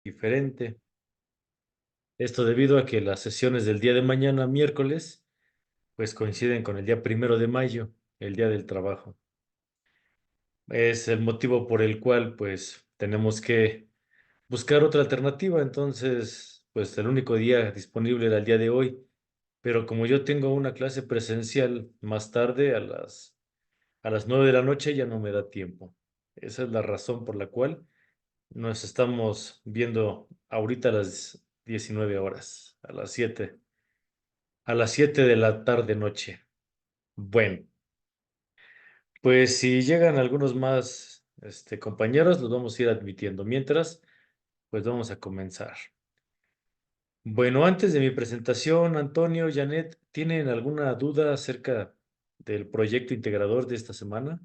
diferente. Esto debido a que las sesiones del día de mañana, miércoles, pues coinciden con el día 1 de mayo, el Día del Trabajo. Es el motivo por el cual, pues, tenemos que buscar otra alternativa. Entonces, pues, el único día disponible era el día de hoy. Pero como yo tengo una clase presencial más tarde, a las 9 de la noche, ya no me da tiempo. Esa es la razón por la cual nos estamos viendo ahorita a las 19 horas, a las 7 de la tarde noche. Bueno, pues si llegan algunos más compañeros, los vamos a ir admitiendo. Mientras, pues vamos a comenzar. Bueno, antes de mi presentación, Antonio, Janet, ¿tienen alguna duda acerca del proyecto integrador de esta semana?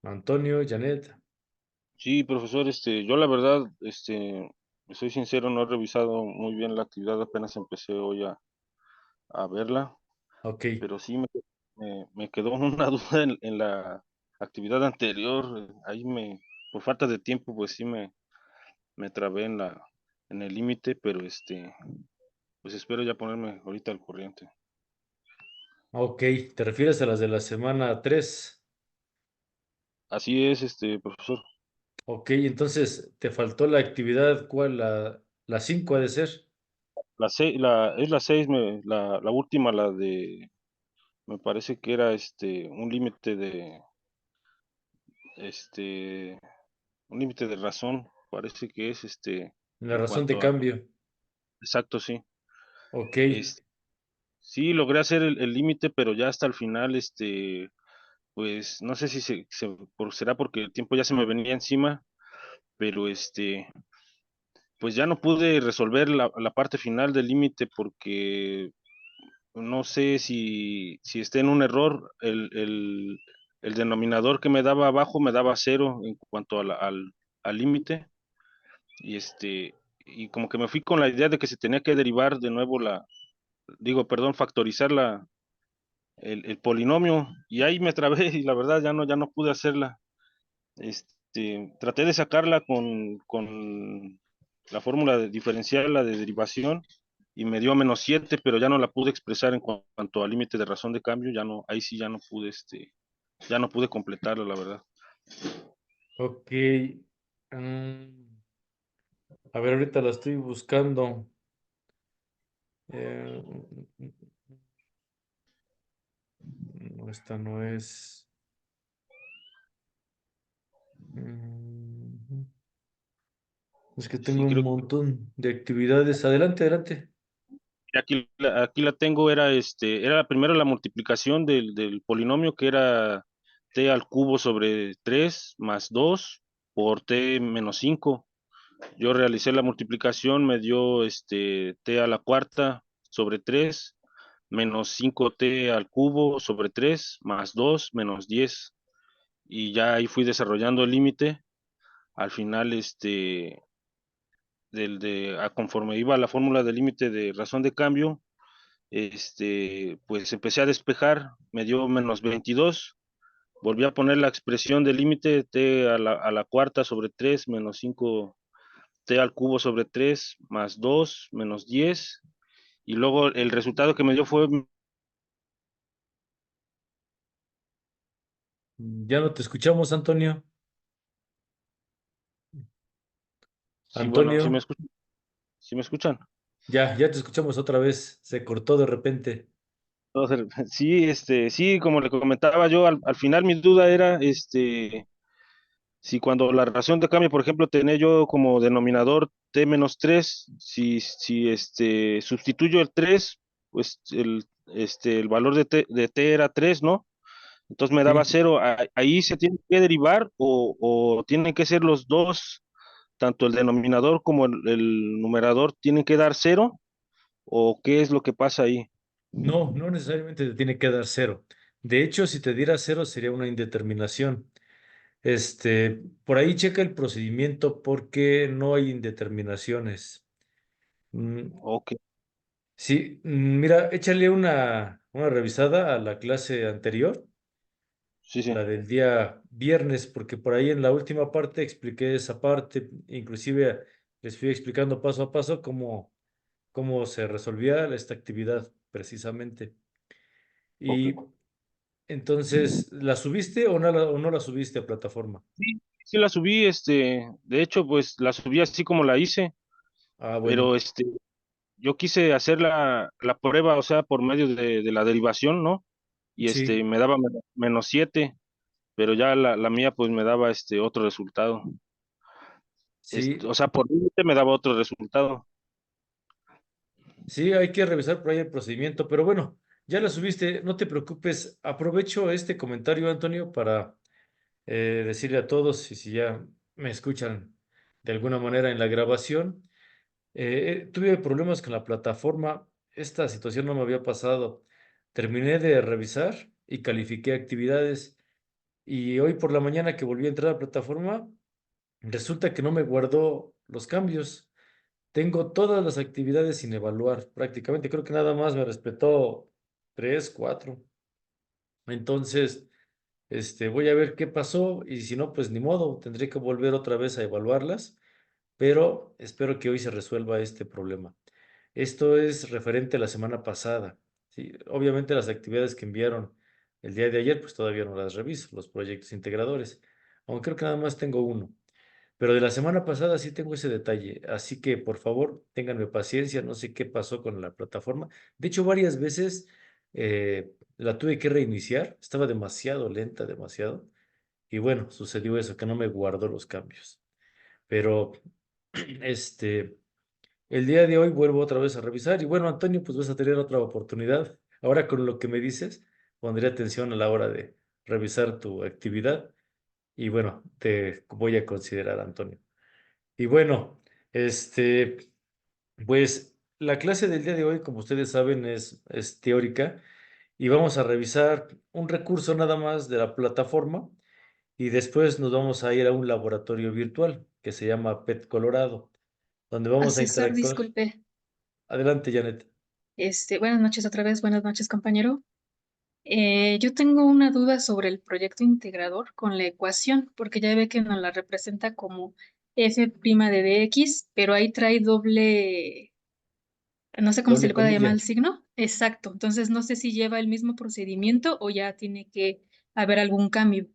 Antonio, Janet. Sí, profesor, yo la verdad, soy sincero, no he revisado muy bien la actividad, apenas empecé hoy a verla, Ok, pero sí me quedó una duda en la actividad anterior, por falta de tiempo, pues sí me trabé en el límite, pero pues espero ya ponerme ahorita al corriente. ok. ¿Te refieres a las de la semana 3? Así es, profesor. Ok, entonces te faltó la actividad, ¿cuál? La 5 ha de ser. Es la 6, la última, me parece que era un límite este, un límite de razón, parece que es La en razón de cuanto a, cambio. exacto, sí. Ok, Es, sí, logré hacer el límite, pero ya hasta el final, pues no sé si será porque el tiempo ya se me venía encima, pero pues ya no pude resolver la parte final del límite porque no sé si esté en un error. El denominador que me daba abajo me daba cero en cuanto al límite. Y y como que me fui con la idea de que se tenía que derivar de nuevo perdón, factorizar el polinomio. Y ahí me trabé y la verdad ya no pude hacerla. Traté de sacarla con la fórmula de diferencial, la de derivación, y me dio -7, pero ya no la pude expresar en cuanto al límite de razón de cambio, ya no, ahí sí ya no pude completarla, la verdad. ok. Mm, a ver, ahorita la estoy buscando. Eh, no, esta no es. Mm, es que tengo Sí, un creo montón de actividades. Adelante, adelante. que aquí la tengo, era primero la multiplicación del polinomio, que era t al cubo sobre 3 más 2 por t menos 5. Yo realicé la multiplicación, me dio t a la cuarta sobre 3 menos 5t al cubo sobre 3 más 2 menos 10. Y ya ahí fui desarrollando el límite. Al final, conforme iba la fórmula del límite de razón de cambio, pues empecé a despejar, me dio -22. Volví a poner la expresión del límite t a la cuarta sobre 3 menos 5 t al cubo sobre 3 más 2 menos 10. Y luego el resultado que me dio fue, Ya no te escuchamos, Antonio. sí, bueno, Antonio, sí me escuchan. ya te escuchamos otra vez. Se cortó de repente. Entonces, sí, sí, como le comentaba yo, al final mi duda era, si cuando la razón de cambio, por ejemplo, tenía yo como denominador t menos 3, si sustituyo el 3, pues el valor de t era 3, ¿no? Entonces me daba Sí. cero. Ahí se tiene que derivar o tienen que ser los dos, tanto el denominador como el numerador, tienen que dar cero, o qué es lo que pasa ahí. No, no necesariamente te tiene que dar cero. De hecho, si te diera cero sería una indeterminación. Por ahí checa el procedimiento porque no hay indeterminaciones. Mm, Ok, sí, mira, échale una revisada a la clase anterior sí, sí. la del día viernes, porque por ahí en la última parte expliqué esa parte, inclusive les fui explicando paso a paso cómo se resolvía esta actividad precisamente. Ok. Y entonces, ¿la subiste o no la subiste a plataforma? Sí, sí la subí, de hecho, pues la subí así como la hice, Ah, bueno, pero yo quise hacer la prueba, o sea, por medio de la derivación, ¿no? Y sí, me daba -7, pero ya la mía pues me daba otro resultado. sí, O sea, por límite me daba otro resultado. sí, hay que revisar por ahí el procedimiento, pero bueno, ya la subiste, no te preocupes. Aprovecho este comentario, Antonio, para decirle a todos, y si ya me escuchan de alguna manera en la grabación, tuve problemas con la plataforma. Esta situación no me había pasado. Terminé de revisar y califiqué actividades. Y hoy por la mañana que volví a entrar a la plataforma, resulta que no me guardó los cambios. Tengo todas las actividades sin evaluar, prácticamente. Creo que nada más me respetó tres, cuatro. Entonces, voy a ver qué pasó y si no, pues ni modo, tendré que volver otra vez a evaluarlas, pero espero que hoy se resuelva este problema. Esto es referente a la semana pasada. Sí, obviamente las actividades que enviaron el día de ayer, pues todavía no las reviso, los proyectos integradores, aunque creo que nada más tengo uno. Pero de la semana pasada sí tengo ese detalle, así que por favor ténganme paciencia, no sé qué pasó con la plataforma. De hecho, varias veces la tuve que reiniciar, estaba demasiado lenta, demasiado. Y bueno, sucedió eso, que no me guardó los cambios. Pero este, el día de hoy vuelvo otra vez a revisar. Y bueno, Antonio, pues vas a tener otra oportunidad. Ahora con lo que me dices, pondré atención a la hora de revisar tu actividad. Y bueno, te voy a considerar, Antonio. Y bueno, pues la clase del día de hoy, como ustedes saben, es teórica y vamos a revisar un recurso nada más de la plataforma y después nos vamos a ir a un laboratorio virtual que se llama PET Colorado, donde vamos a Asesor, interactuar. disculpe. Adelante, Janet. Buenas noches otra vez, buenas noches, compañero. Yo tengo una duda sobre el proyecto integrador con la ecuación, porque ya ve que nos la representa como f' de dx, pero ahí trae doble, no sé cómo se Doble le puede llamar comilla. el signo. Exacto. Entonces no sé si lleva el mismo procedimiento o ya tiene que haber algún cambio.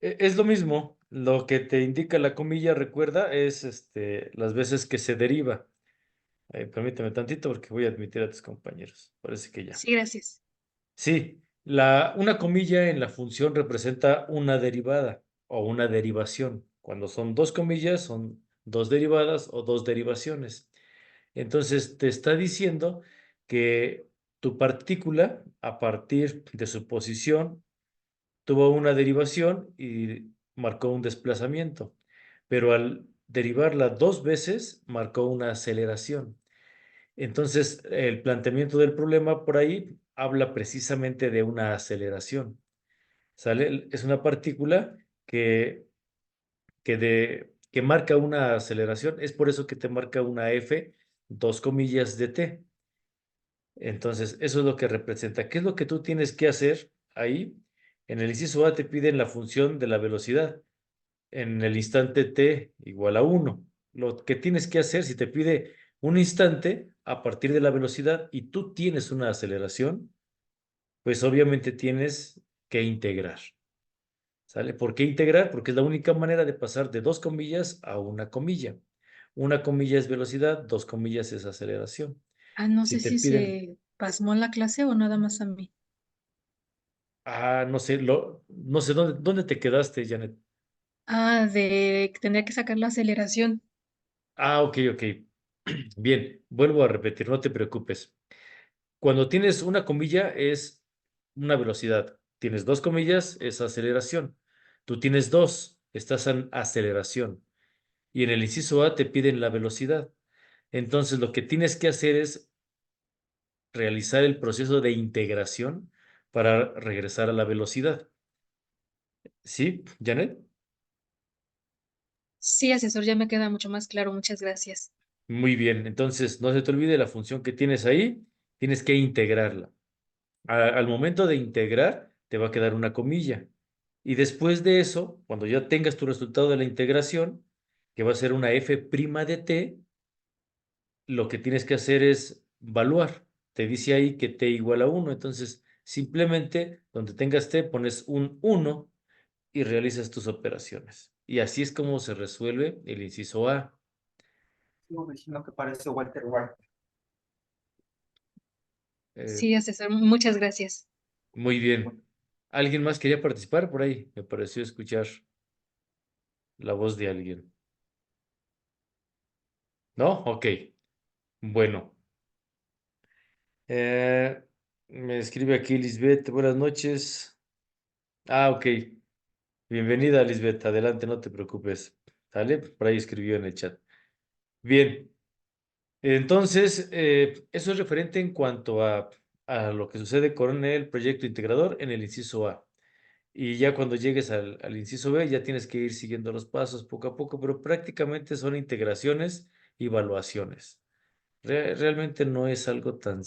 Es lo mismo. Lo que te indica la comilla, recuerda, es las veces que se deriva. Permíteme tantito porque voy a admitir a tus compañeros. Parece que ya. Sí, gracias. Sí, una comilla en la función representa una derivada o una derivación. Cuando son dos comillas, son dos derivadas o dos derivaciones. Entonces, te está diciendo que tu partícula, a partir de su posición, tuvo una derivación y marcó un desplazamiento, pero al derivarla dos veces, marcó una aceleración. Entonces, el planteamiento del problema por ahí habla precisamente de una aceleración. ¿Sale? Es una partícula que marca una aceleración. Es por eso que te marca una F, dos comillas de t. Entonces, eso es lo que representa. ¿Qué es lo que tú tienes que hacer ahí? En el inciso A te piden la función de la velocidad en el instante t igual a uno. Lo que tienes que hacer, si te pide un instante a partir de la velocidad y tú tienes una aceleración, pues obviamente tienes que integrar. ¿Sale? ¿Por qué integrar? Porque es la única manera de pasar de dos comillas a una comilla. Una comilla es velocidad, dos comillas es aceleración. Ah, no sé Si te si piden, se pasmó en la clase o nada más a mí. no sé, no sé dónde te quedaste, Janet. Ah, de que tendría que sacar la aceleración. Ok, ok. Bien, vuelvo a repetir, no te preocupes. Cuando tienes una comilla es una velocidad. Tienes dos comillas es aceleración. Tú tienes dos, estás en aceleración. Y en el inciso A te piden la velocidad. Entonces lo que tienes que hacer es realizar el proceso de integración para regresar a la velocidad. ¿Sí, Janet? Sí, asesor, ya me queda mucho más claro. Muchas gracias. Muy bien. Entonces no se te olvide la función que tienes ahí. Tienes que integrarla. Al momento de integrar, te va a quedar una comilla. Y después de eso, cuando ya tengas tu resultado de la integración, que va a ser una f' de t, lo que tienes que hacer es evaluar. Te dice ahí que t igual a 1, entonces simplemente donde tengas t pones un 1 y realizas tus operaciones. Y así es como se resuelve el inciso A. Sigo diciendo que parece Walter White. Eh, Sí, asesor, muchas gracias. Muy bien. ¿Alguien más quería participar por ahí? Me pareció escuchar la voz de alguien. ¿No? Ok. Bueno. Eh, Me escribe aquí Lisbeth. Buenas noches. Ah, ok. Bienvenida, Lisbeth. Adelante, no te preocupes. ¿Sale? Por ahí escribió en el chat. Bien. Entonces, eso es referente en cuanto a lo que sucede con el proyecto integrador en el inciso A. Y ya cuando llegues al inciso B, ya tienes que ir siguiendo los pasos poco a poco, pero prácticamente son integraciones y evaluaciones. Realmente no es algo tan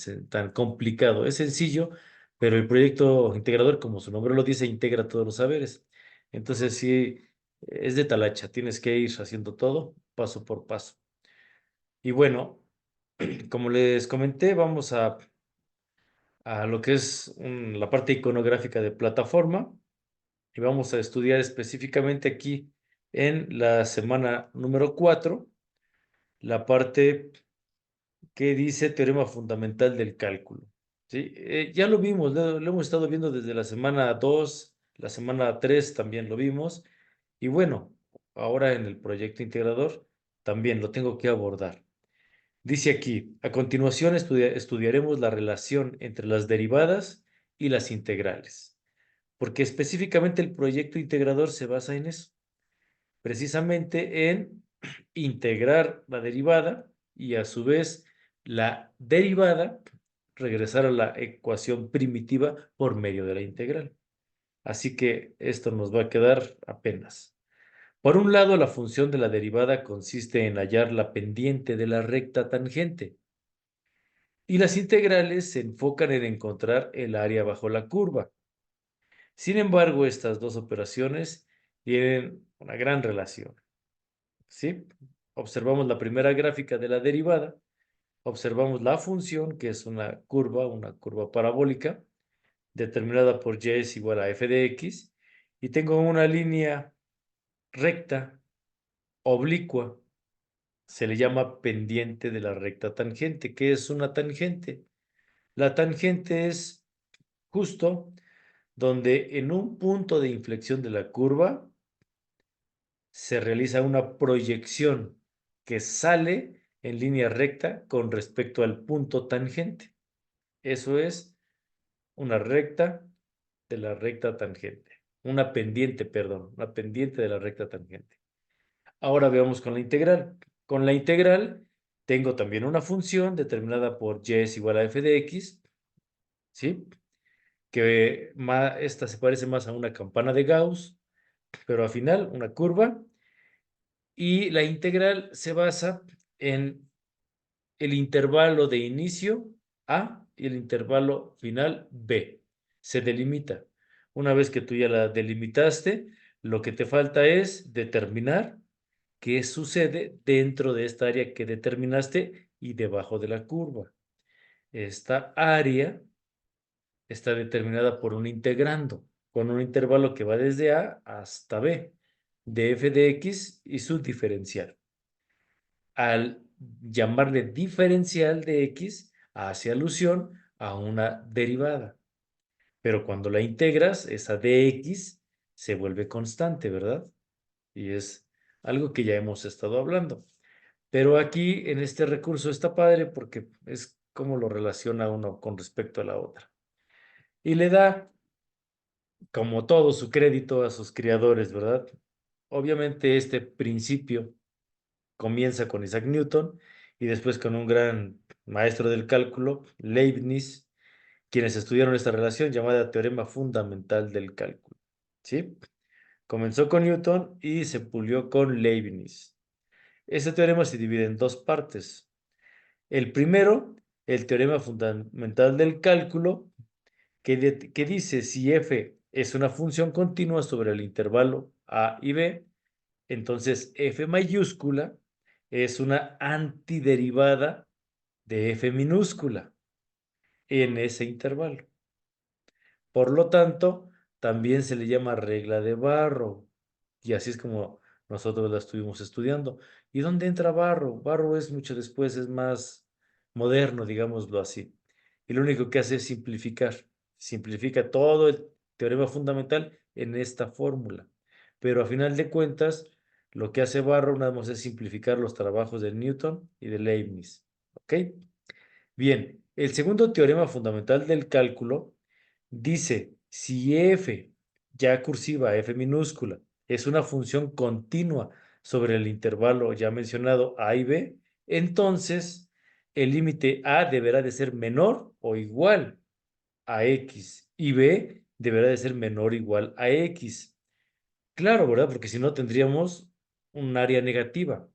complicado, es sencillo, pero el proyecto integrador, como su nombre lo dice, integra todos los saberes. Entonces, sí, es de talacha, tienes que ir haciendo todo paso por paso. Y bueno, como les comenté, vamos a lo que es la parte iconográfica de plataforma. Y vamos a estudiar específicamente aquí en la semana número 4 la parte que dice teorema fundamental del cálculo. ¿Sí? Ya lo vimos, lo hemos estado viendo desde la semana 2, la semana 3 también lo vimos. Y bueno, ahora en el proyecto integrador también lo tengo que abordar. Dice aquí, a continuación estudiaremos la relación entre las derivadas y las integrales, porque específicamente el proyecto integrador se basa en eso, precisamente en integrar la derivada y a su vez la derivada regresar a la ecuación primitiva por medio de la integral. Así que esto nos va a quedar apenas. Por un lado, la función de la derivada consiste en hallar la pendiente de la recta tangente y las integrales se enfocan en encontrar el área bajo la curva. Sin embargo, estas dos operaciones tienen una gran relación. ¿Sí? Observamos la primera gráfica de la derivada, observamos la función, que es una curva parabólica, determinada por y es igual a f de x, y tengo una línea recta, oblicua, se le llama pendiente de la recta tangente. ¿Qué es una tangente? La tangente es justo donde en un punto de inflexión de la curva se realiza una proyección que sale en línea recta con respecto al punto tangente. Eso es una recta de la recta tangente. Una pendiente, perdón, una pendiente de la recta tangente. Ahora veamos con la integral. Con la integral tengo también una función determinada por y es igual a f de x, ¿sí? Que esta se parece más a una campana de Gauss, pero al final una curva. Y la integral se basa en el intervalo de inicio A y el intervalo final B. Se delimita. Una vez que tú ya la delimitaste, lo que te falta es determinar qué sucede dentro de esta área que determinaste y debajo de la curva. Esta área está determinada por un integrando, con un intervalo que va desde A hasta B, de f de x y su diferencial. Al llamarle diferencial de x, hace alusión a una derivada. Pero cuando la integras, esa dx se vuelve constante, ¿verdad? Y es algo que ya hemos estado hablando. Pero aquí en este recurso está padre porque es como lo relaciona uno con respecto a la otra. Y le da, como todo, su crédito a sus creadores, ¿verdad? Obviamente este principio comienza con Isaac Newton y después con un gran maestro del cálculo, Leibniz, quienes estudiaron esta relación llamada teorema fundamental del cálculo. ¿Sí? Comenzó con Newton y se pulió con Leibniz. Este teorema se divide en dos partes. El primero, el teorema fundamental del cálculo, que dice si f es una función continua sobre el intervalo a y b. Entonces, f mayúscula es una antiderivada de f minúscula en ese intervalo. Por lo tanto, también se le llama regla de Barrow. Y así es como nosotros la estuvimos estudiando. ¿Y dónde entra Barrow? Barrow es mucho después, es más moderno, digámoslo así. Y lo único que hace es simplificar. Simplifica todo el teorema fundamental en esta fórmula. Pero a final de cuentas, lo que hace Barrow nada más es simplificar los trabajos de Newton y de Leibniz. ¿Ok? Bien, el segundo teorema fundamental del cálculo dice, si f, ya cursiva, f minúscula, es una función continua sobre el intervalo ya mencionado a y b, entonces el límite a deberá de ser menor o igual a x y b deberá de ser menor o igual a x. Claro, ¿verdad? Porque si no tendríamos un área negativa.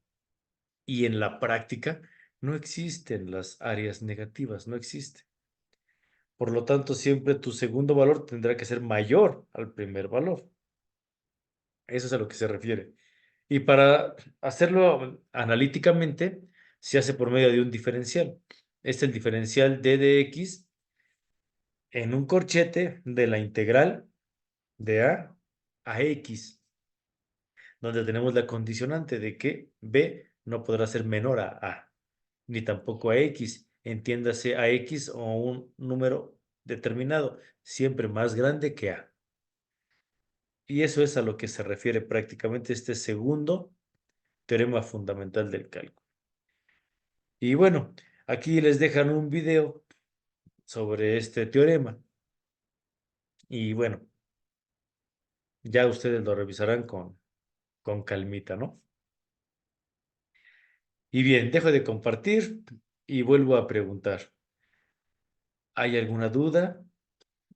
Y en la práctica no existen las áreas negativas, no existen. Por lo tanto, siempre tu segundo valor tendrá que ser mayor al primer valor. Eso es a lo que se refiere. Y para hacerlo analíticamente, se hace por medio de un diferencial. Este es el diferencial d de x en un corchete de la integral de a x, donde tenemos la condicionante de que b no podrá ser menor a, ni tampoco a x. Entiéndase a x o un número determinado, siempre más grande que a. Y eso es a lo que se refiere prácticamente este segundo teorema fundamental del cálculo. Y bueno, aquí les dejan un video sobre este teorema. Y bueno, ya ustedes lo revisarán con calmita, ¿no? Y bien, dejo de compartir y vuelvo a preguntar. ¿Hay alguna duda?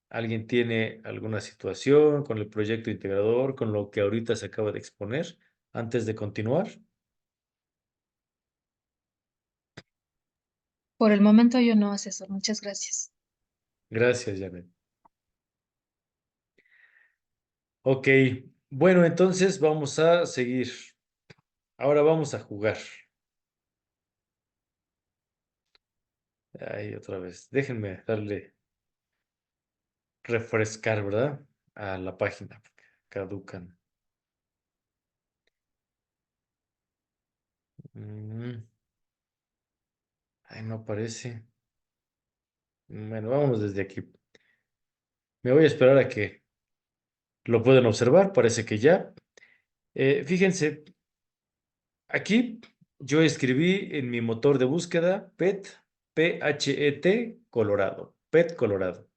¿Alguien tiene alguna situación con el proyecto integrador, con lo que ahorita se acaba de exponer, antes de continuar? Por el momento yo no, asesor. Muchas gracias. Gracias, Janet. Ok, bueno, entonces vamos a seguir. Ahora vamos a jugar. Ahí otra vez. Déjenme darle refrescar, ¿verdad? A la página, porque caducan. Mm, Ay, no aparece. Bueno, vamos desde aquí. Me voy a esperar a que lo puedan observar. Parece que ya. Fíjense, aquí yo escribí en mi motor de búsqueda PET, Colorado. PET Colorado.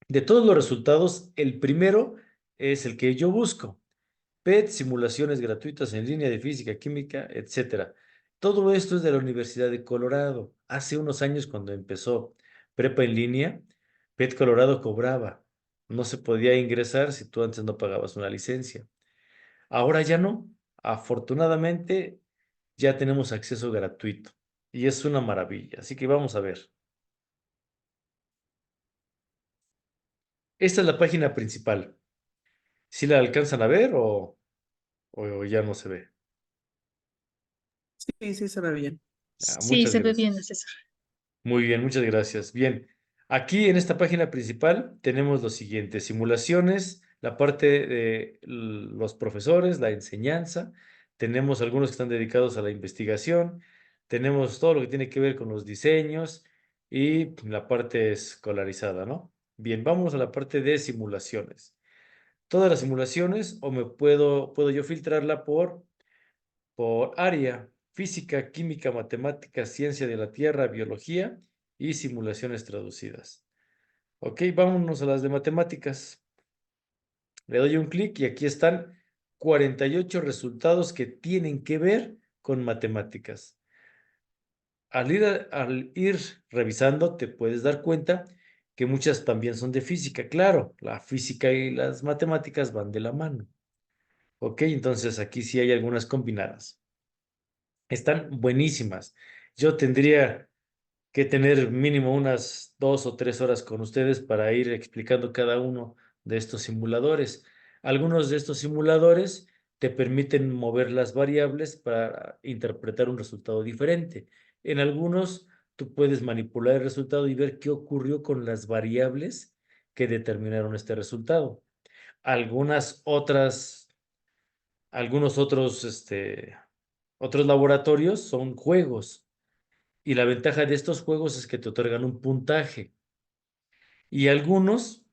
De todos los resultados, el primero es el que yo busco. PET, simulaciones gratuitas en línea de física, química, etcétera. Todo esto es de la Universidad de Colorado. Hace unos años, cuando empezó prepa en línea, PET Colorado cobraba. No se podía ingresar si tú antes no pagabas una licencia. Ahora ya no. Afortunadamente, ya tenemos acceso gratuito. Y es una maravilla. Así que vamos a ver. Esta es la página principal. ¿Sí la alcanzan a ver o ya no se ve? Sí, sí se ve bien. Sí, Muchas se ve bien, gracias. asesor. Muy bien, muchas gracias. Bien, aquí en esta página principal tenemos lo siguiente: simulaciones, la parte de los profesores, la enseñanza, tenemos algunos que están dedicados a la investigación, tenemos todo lo que tiene que ver con los diseños y la parte escolarizada, ¿no? Bien, vamos a la parte de simulaciones. Todas las simulaciones, o puedo yo filtrarla por área: física, química, matemáticas, ciencia de la Tierra, biología y simulaciones traducidas. Ok, vámonos a las de matemáticas. Le doy un clic y aquí están 48 resultados que tienen que ver con matemáticas. Al ir revisando, te puedes dar cuenta que muchas también son de física. Claro, la física y las matemáticas van de la mano. Ok, entonces aquí sí hay algunas combinadas. Están buenísimas. Yo tendría que tener mínimo unas 2 o 3 horas con ustedes para ir explicando cada uno de estos simuladores. Algunos de estos simuladores te permiten mover las variables para interpretar un resultado diferente. En algunos, tú puedes manipular el resultado y ver qué ocurrió con las variables que determinaron este resultado. Algunos otros laboratorios son juegos. Y la ventaja de estos juegos es que te otorgan un puntaje. Y algunos,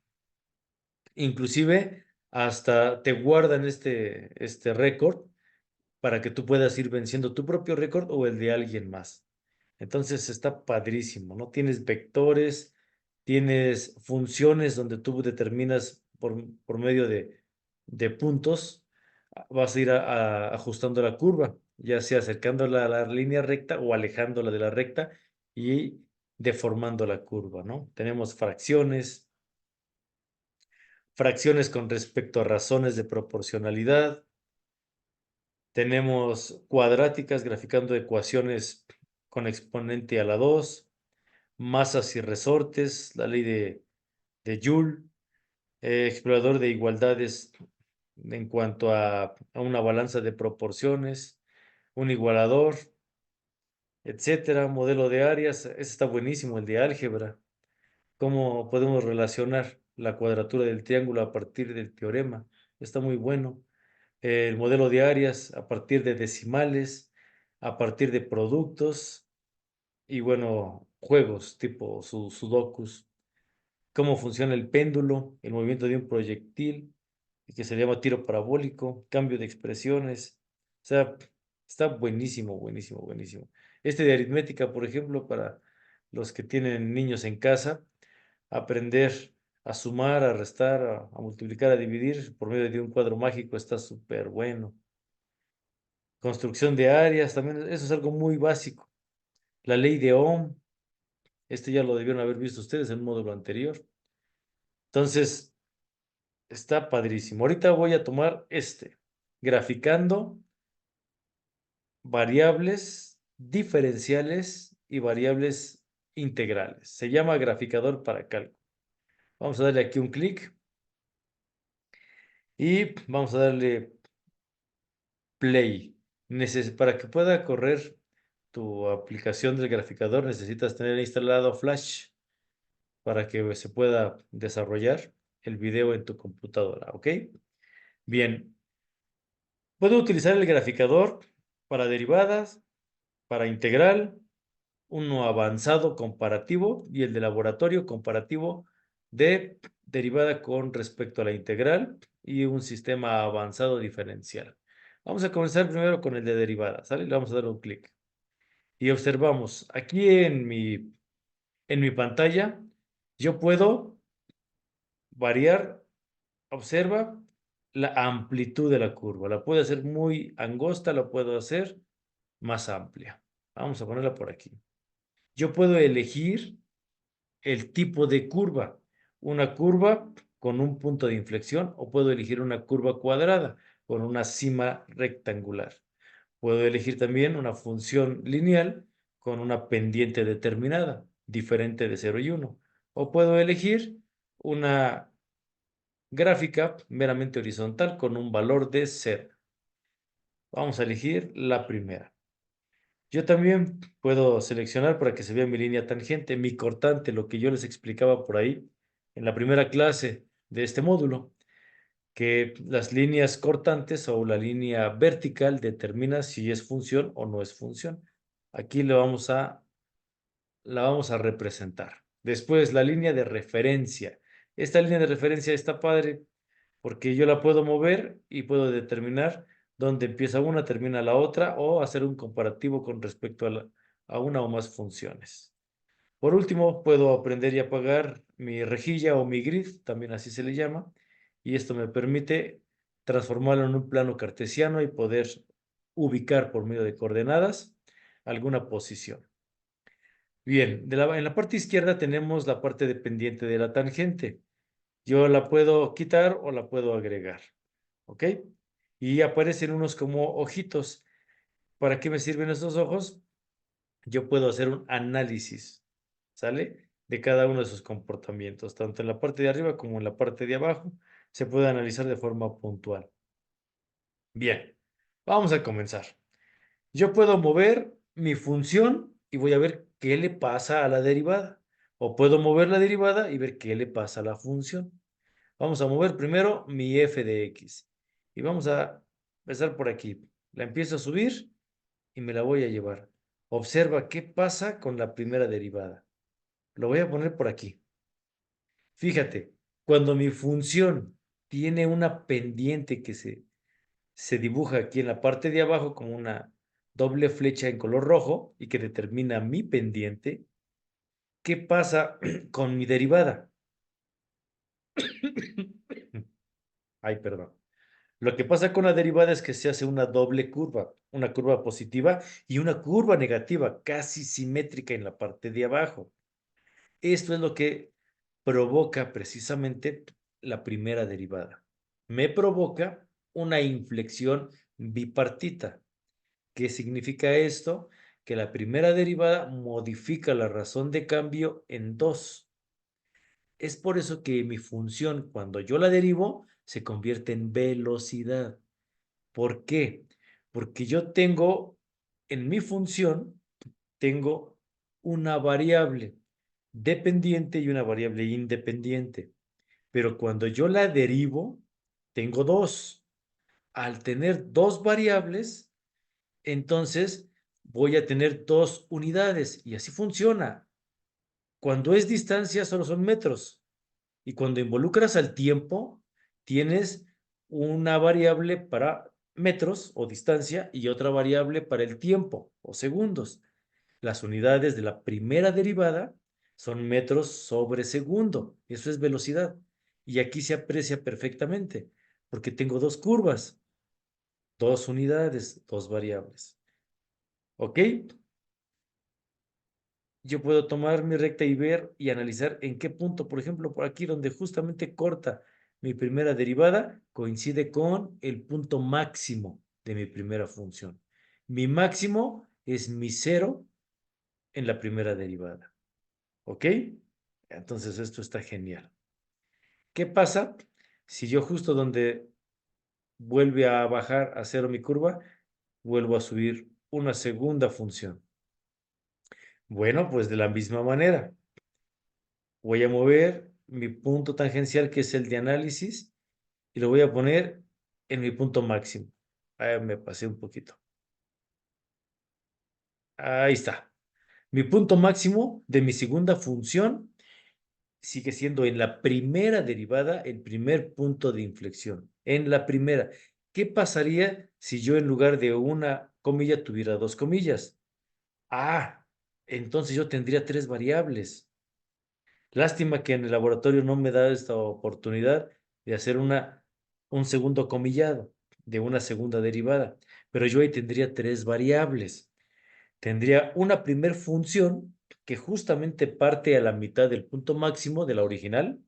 inclusive, hasta te guardan este récord para que tú puedas ir venciendo tu propio récord o el de alguien más. Entonces está padrísimo, ¿no? Tienes vectores, tienes funciones donde tú determinas por medio de puntos, vas a ir ajustando la curva, ya sea acercándola a la línea recta o alejándola de la recta y deformando la curva, ¿no? Tenemos fracciones con respecto a razones de proporcionalidad. Tenemos cuadráticas graficando ecuaciones con exponente a la 2, masas y resortes, la ley de Joule, explorador de igualdades en cuanto a una balanza de proporciones, un igualador, etcétera, modelo de áreas. Ese está buenísimo, el de álgebra. ¿Cómo podemos relacionar la cuadratura del triángulo a partir del teorema? Está muy bueno. El modelo de áreas a partir de decimales, a partir de productos y bueno, juegos tipo sudokus. Cómo funciona el péndulo, el movimiento de un proyectil, que se llama tiro parabólico, cambio de expresiones. O sea, está buenísimo, buenísimo, buenísimo. Este de aritmética, por ejemplo, para los que tienen niños en casa, aprender a sumar, a restar, a multiplicar, a dividir por medio de un cuadro mágico está súper bueno. Construcción de áreas, también eso es algo muy básico. La ley de Ohm, este ya lo debieron haber visto ustedes en un módulo anterior. Entonces, está padrísimo. Ahorita voy a tomar graficando variables diferenciales y variables integrales. Se llama graficador para cálculo. Vamos a darle aquí un clic y vamos a darle play. Para que pueda correr tu aplicación del graficador necesitas tener instalado Flash para que se pueda desarrollar el video en tu computadora, ¿ok? Bien, puedo utilizar el graficador para derivadas, para integral, uno avanzado comparativo y el de laboratorio comparativo de derivada con respecto a la integral y un sistema avanzado diferencial. Vamos a comenzar primero con el de derivada, ¿sale? Le vamos a dar un clic. Y observamos, aquí en mi pantalla, yo puedo variar, observa la amplitud de la curva. La puedo hacer muy angosta, la puedo hacer más amplia. Vamos a ponerla por aquí. Yo puedo elegir el tipo de curva. Una curva con un punto de inflexión o puedo elegir una curva cuadrada con una cima rectangular. Puedo elegir también una función lineal con una pendiente determinada, diferente de 0 y 1. O puedo elegir una gráfica meramente horizontal con un valor de 0. Vamos a elegir la primera. Yo también puedo seleccionar para que se vea mi línea tangente, mi cortante, lo que yo les explicaba por ahí en la primera clase de este módulo, que las líneas cortantes o la línea vertical determina si es función o no es función. Aquí la vamos a representar. Después, la línea de referencia. Esta línea de referencia está padre porque yo la puedo mover y puedo determinar dónde empieza una, termina la otra o hacer un comparativo con respecto a una o más funciones. Por último, puedo aprender y apagar mi rejilla o mi grid, también así se le llama, y esto me permite transformarlo en un plano cartesiano y poder ubicar por medio de coordenadas alguna posición. Bien, en la parte izquierda tenemos la parte dependiente de la tangente. Yo la puedo quitar o la puedo agregar, ¿ok? Y aparecen unos como ojitos. ¿Para qué me sirven estos ojos? Yo puedo hacer un análisis ¿sale? De cada uno de sus comportamientos, tanto en la parte de arriba como en la parte de abajo, se puede analizar de forma puntual. Bien, vamos a comenzar. Yo puedo mover mi función y voy a ver qué le pasa a la derivada. O puedo mover la derivada y ver qué le pasa a la función. Vamos a mover primero mi f de x. Y vamos a empezar por aquí. La empiezo a subir y me la voy a llevar. Observa qué pasa con la primera derivada. Lo voy a poner por aquí. Fíjate, cuando mi función tiene una pendiente que se dibuja aquí en la parte de abajo como una doble flecha en color rojo y que determina mi pendiente, ¿qué pasa con mi derivada? Ay, perdón. Lo que pasa con la derivada es que se hace una doble curva, una curva positiva y una curva negativa, casi simétrica en la parte de abajo. Esto es lo que provoca precisamente la primera derivada. Me provoca una inflexión bipartita. ¿Qué significa esto? Que la primera derivada modifica la razón de cambio en dos. Es por eso que mi función, cuando yo la derivo, se convierte en velocidad. ¿Por qué? Porque yo tengo, en mi función, tengo una variable dependiente y una variable independiente. Pero cuando yo la derivo, tengo dos. Al tener dos variables, entonces voy a tener dos unidades y así funciona. Cuando es distancia, solo son metros. Y cuando involucras al tiempo, tienes una variable para metros o distancia y otra variable para el tiempo o segundos. Las unidades de la primera derivada son metros sobre segundo. Eso es velocidad. Y aquí se aprecia perfectamente porque tengo dos curvas, dos unidades, dos variables. ¿Ok? Yo puedo tomar mi recta y ver y analizar en qué punto, por ejemplo, por aquí donde justamente corta mi primera derivada, coincide con el punto máximo de mi primera función. Mi máximo es mi cero en la primera derivada. ¿Ok? Entonces esto está genial. ¿Qué pasa si yo justo donde vuelve a bajar a cero mi curva, vuelvo a subir una segunda función? Bueno, pues de la misma manera. Voy a mover mi punto tangencial, que es el de análisis, y lo voy a poner en mi punto máximo. Me pasé un poquito. Ahí está. Mi punto máximo de mi segunda función sigue siendo en la primera derivada, el primer punto de inflexión. En la primera. ¿Qué pasaría si yo en lugar de una comilla tuviera dos comillas? Ah, entonces yo tendría tres variables. Lástima que en el laboratorio no me da esta oportunidad de hacer un segundo comillado de una segunda derivada, pero yo ahí tendría tres variables. Tendría una primer función que justamente parte a la mitad del punto máximo de la original,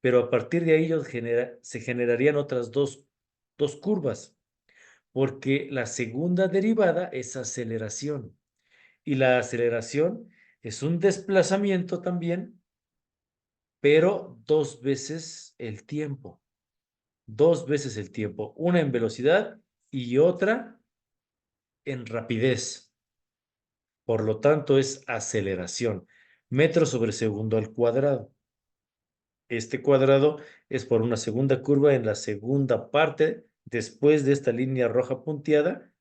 pero a partir de ahí se generarían otras dos curvas, porque la segunda derivada es aceleración y la aceleración es un desplazamiento también, pero dos veces el tiempo. Dos veces el tiempo. Una en velocidad y otra en rapidez. Por lo tanto, es aceleración. Metro sobre segundo al cuadrado. Este cuadrado es por una segunda curva en la segunda parte después de esta línea roja punteada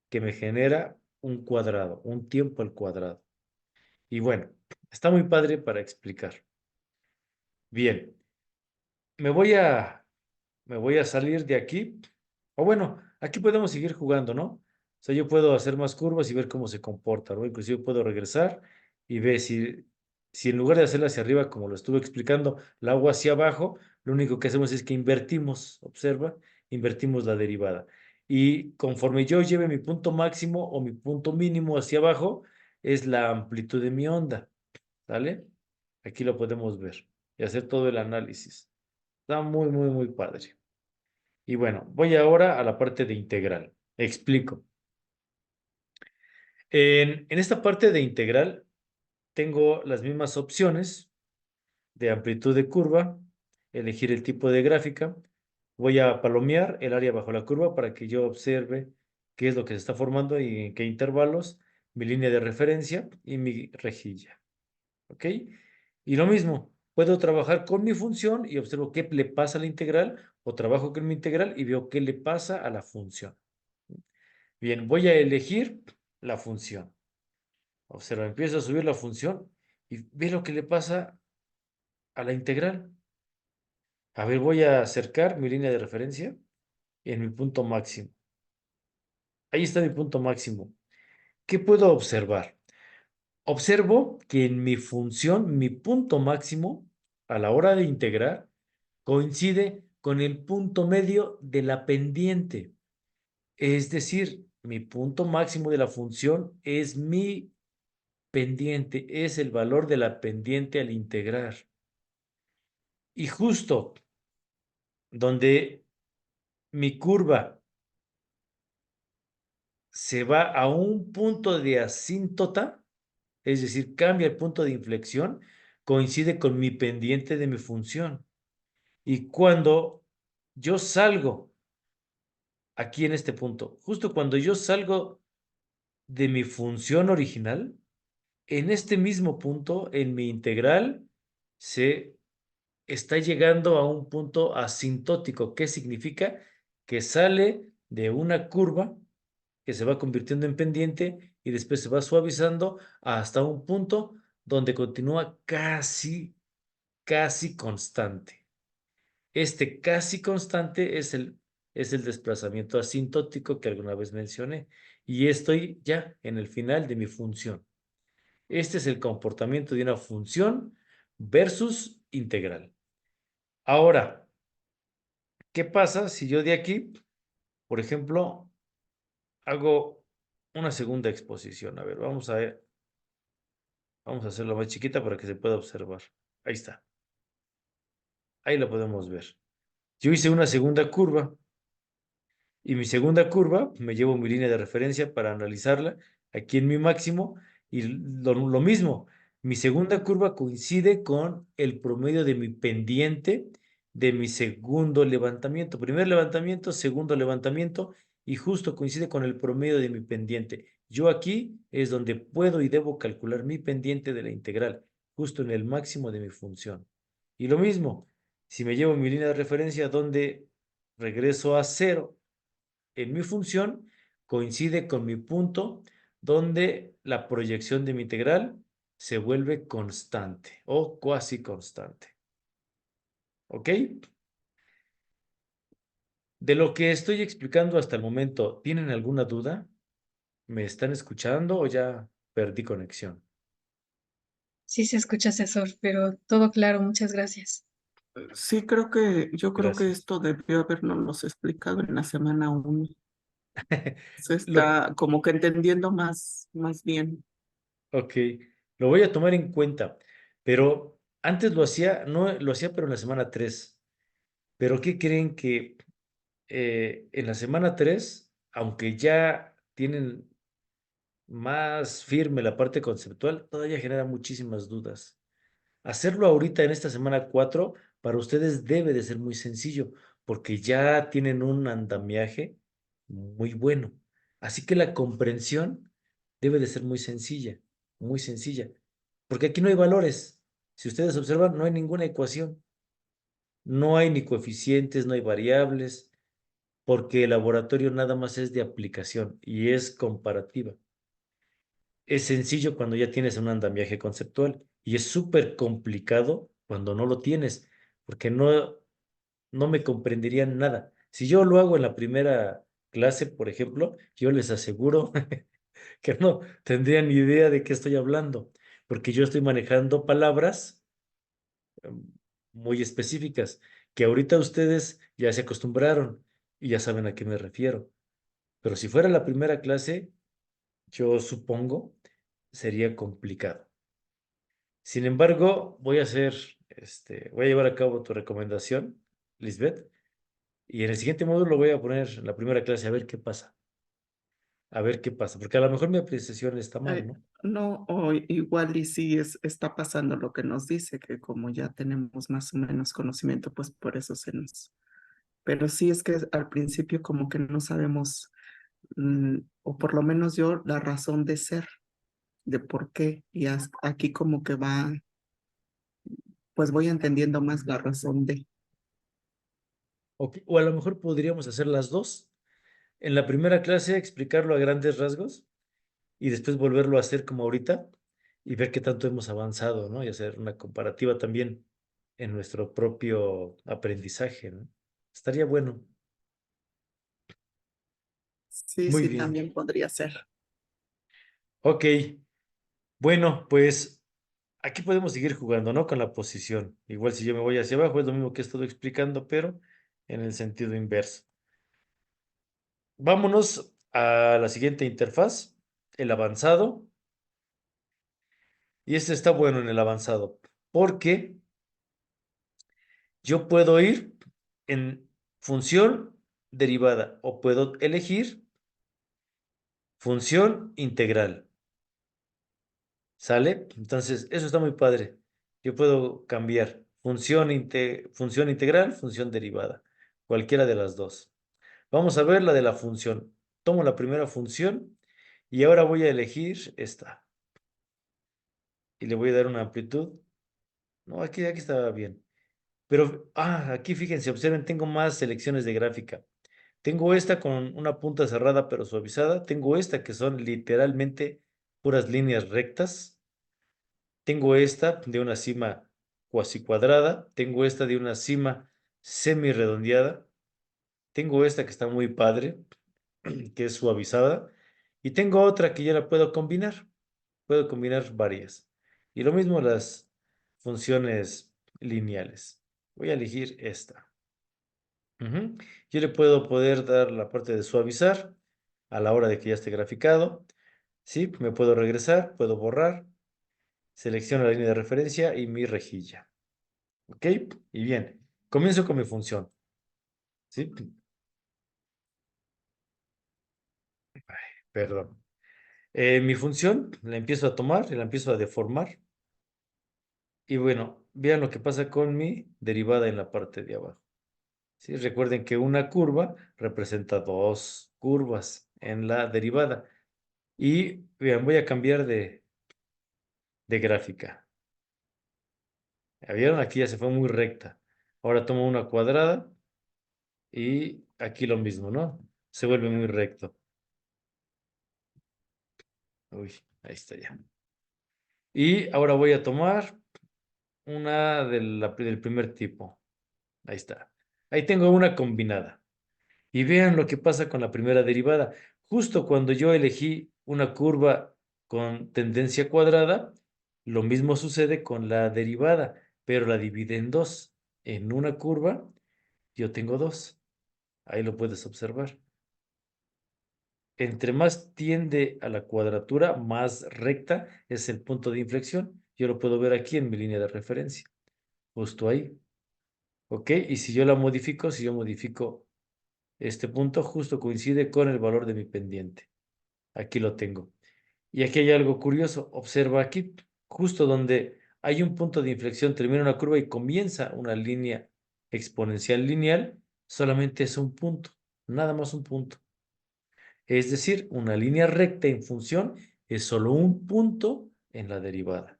que me genera un cuadrado, un tiempo al cuadrado. Y bueno, está muy padre para explicar. Bien, me voy a me voy a salir de aquí. O bueno, aquí podemos seguir jugando, ¿no? O sea, yo puedo hacer más curvas y ver cómo se comporta, ¿no? Inclusive puedo regresar y ver si en lugar de hacerla hacia arriba, como lo estuve explicando, la hago hacia abajo, lo único que hacemos es que invertimos, observa, invertimos la derivada. Y conforme yo lleve mi punto máximo o mi punto mínimo hacia abajo, es la amplitud de mi onda, ¿sale? Aquí lo podemos ver y hacer todo el análisis. Está muy, muy, muy padre. Y bueno, voy ahora a la parte de integral. Explico. En esta parte de integral tengo las mismas opciones de amplitud de curva, elegir el tipo de gráfica. Voy a palomear el área bajo la curva para que yo observe qué es lo que se está formando y en qué intervalos, mi línea de referencia y mi rejilla. ¿Ok? Y lo mismo, puedo trabajar con mi función y observo qué le pasa a la integral, o trabajo con mi integral y veo qué le pasa a la función. Bien, voy a elegir la función. Observa, empiezo a subir la función y ve lo que le pasa a la integral. A ver, voy a acercar mi línea de referencia en mi punto máximo. Ahí está mi punto máximo. ¿Qué puedo observar? Observo que en mi función, mi punto máximo, a la hora de integrar, coincide con el punto medio de la pendiente. Es decir, mi punto máximo de la función es mi pendiente, es el valor de la pendiente al integrar. Y justo donde mi curva se va a un punto de asíntota, es decir, cambia el punto de inflexión, coincide con mi pendiente de mi función. Y cuando yo salgo aquí en este punto, justo cuando yo salgo de mi función original, en este mismo punto, en mi integral, se está llegando a un punto asintótico. ¿Qué significa? Que sale de una curva que se va convirtiendo en pendiente y después se va suavizando hasta un punto donde continúa casi constante. Este casi constante es el desplazamiento asintótico que alguna vez mencioné y estoy ya en el final de mi función. Este es el comportamiento de una función versus integral. Ahora, ¿qué pasa si yo de aquí, por ejemplo, hago una segunda exposición? A ver, vamos a hacerlo más chiquita para que se pueda observar. Ahí está. Ahí lo podemos ver. Yo hice una segunda curva y mi segunda curva, me llevo mi línea de referencia para analizarla aquí en mi máximo y lo mismo, mi segunda curva coincide con el promedio de mi pendiente de mi segundo levantamiento. Primer levantamiento, segundo levantamiento y justo coincide con el promedio de mi pendiente. Yo aquí es donde puedo y debo calcular mi pendiente de la integral, justo en el máximo de mi función. Y lo mismo, si me llevo mi línea de referencia donde regreso a cero, en mi función coincide con mi punto donde la proyección de mi integral se vuelve constante o cuasi constante. ¿Ok? De lo que estoy explicando hasta el momento, ¿tienen alguna duda? ¿Me están escuchando o ya perdí conexión? Sí se escucha, asesor, pero todo claro, muchas gracias. Sí, yo creo que Gracias. esto debió habernos explicado en la semana 1. Se Lo, está como que entendiendo más bien. ok, lo voy a tomar en cuenta, pero antes lo hacía, no lo hacía, pero en la semana 3. Pero ¿qué creen que en la semana 3, aunque ya tienen más firme la parte conceptual, todavía genera muchísimas dudas? Hacerlo ahorita en esta semana 4 para ustedes debe de ser muy sencillo, porque ya tienen un andamiaje muy bueno. Así que la comprensión debe de ser muy sencilla, porque aquí no hay valores. Si ustedes observan, no hay ninguna ecuación, no hay ni coeficientes, no hay variables, porque el laboratorio nada más es de aplicación y es comparativa. Es sencillo cuando ya tienes un andamiaje conceptual y es súper complicado cuando no lo tienes, porque no me comprenderían nada. Si yo lo hago en la primera clase, por ejemplo, yo les aseguro que no tendrían ni idea de qué estoy hablando, porque yo estoy manejando palabras em, muy específicas que ahorita ustedes ya se acostumbraron y ya saben a qué me refiero. Pero si fuera la primera clase, yo supongo sería complicado. Sin embargo, voy a llevar a cabo tu recomendación, Lisbeth, y en el siguiente módulo lo voy a poner en la primera clase a ver qué pasa. A ver qué pasa, porque a lo mejor mi apreciación está mal, Ay, ¿no? no, o igual y sí está pasando lo que nos dice, que como ya tenemos más o menos conocimiento, pues por eso se nos... Pero sí es que al principio como que no sabemos, o por lo menos yo, la razón de ser, de por qué. Y aquí como que va, pues voy entendiendo más la razón de... O a lo mejor podríamos hacer las dos. En la primera clase explicarlo a grandes rasgos y después volverlo a hacer como ahorita y ver qué tanto hemos avanzado, ¿no? Y hacer una comparativa también en nuestro propio aprendizaje, ¿no? Estaría bueno. Sí, Muy sí, bien. también podría ser. Ok. Bueno, pues aquí podemos seguir jugando, ¿no? Con la posición. Igual si yo me voy hacia abajo es lo mismo que he estado explicando, pero en el sentido inverso. Vámonos a la siguiente interfaz, el avanzado. Y este está bueno en el avanzado, porque yo puedo ir en función derivada o puedo elegir función integral. ¿Sale? Entonces, eso está muy padre. Yo puedo cambiar función integral, función derivada. Cualquiera de las dos. Vamos a ver la de la función. Tomo la primera función y ahora voy a elegir esta. Y le voy a dar una amplitud. No, aquí está bien. Pero, aquí fíjense, observen, tengo más selecciones de gráfica. Tengo esta con una punta cerrada pero suavizada. Tengo esta que son literalmente puras líneas rectas. Tengo esta de una cima cuasi cuadrada. Tengo esta de una cima semi redondeada. Tengo esta que está muy padre, que es suavizada. Y tengo otra que ya la puedo combinar. Puedo combinar varias. Y lo mismo las funciones lineales. Voy a elegir esta. Ujú. Yo le puedo poder dar la parte de suavizar a la hora de que ya esté graficado. Sí, me puedo regresar, puedo borrar, selecciono la línea de referencia y mi rejilla. ¿Ok? Y bien, comienzo con mi función. ¿Sí? Perdón. Mi función la empiezo a tomar y la empiezo a deformar. Y bueno, vean lo que pasa con mi derivada en la parte de abajo. ¿Sí? Recuerden que una curva representa dos curvas en la derivada. Y vean, voy a cambiar de gráfica. ¿Ya vieron? Aquí ya se fue muy recta. Ahora tomo una cuadrada y aquí lo mismo, ¿no? Se vuelve muy recto. Uy, ahí está ya. Y ahora voy a tomar una del primer tipo. Ahí está. Ahí tengo una combinada. Y vean lo que pasa con la primera derivada. Justo cuando yo elegí una curva con tendencia cuadrada, lo mismo sucede con la derivada, pero la divide en dos. En una curva, yo tengo dos. Ahí lo puedes observar. Entre más tiende a la cuadratura, más recta es el punto de inflexión. Yo lo puedo ver aquí en mi línea de referencia. Justo ahí. ¿Ok? Y si yo la modifico, si yo modifico este punto, justo coincide con el valor de mi pendiente. Aquí lo tengo. Y aquí hay algo curioso. Observa aquí, justo donde hay un punto de inflexión, termina una curva y comienza una línea exponencial lineal, solamente es un punto, nada más un punto. Es decir, una línea recta en función es solo un punto en la derivada.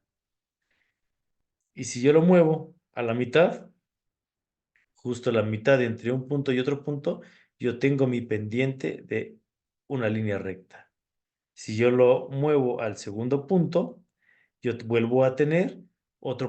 Y si yo lo muevo a la mitad, justo a la mitad entre un punto y otro punto, yo tengo mi pendiente de una línea recta. Si yo lo muevo al segundo punto, yo vuelvo a tener otro punto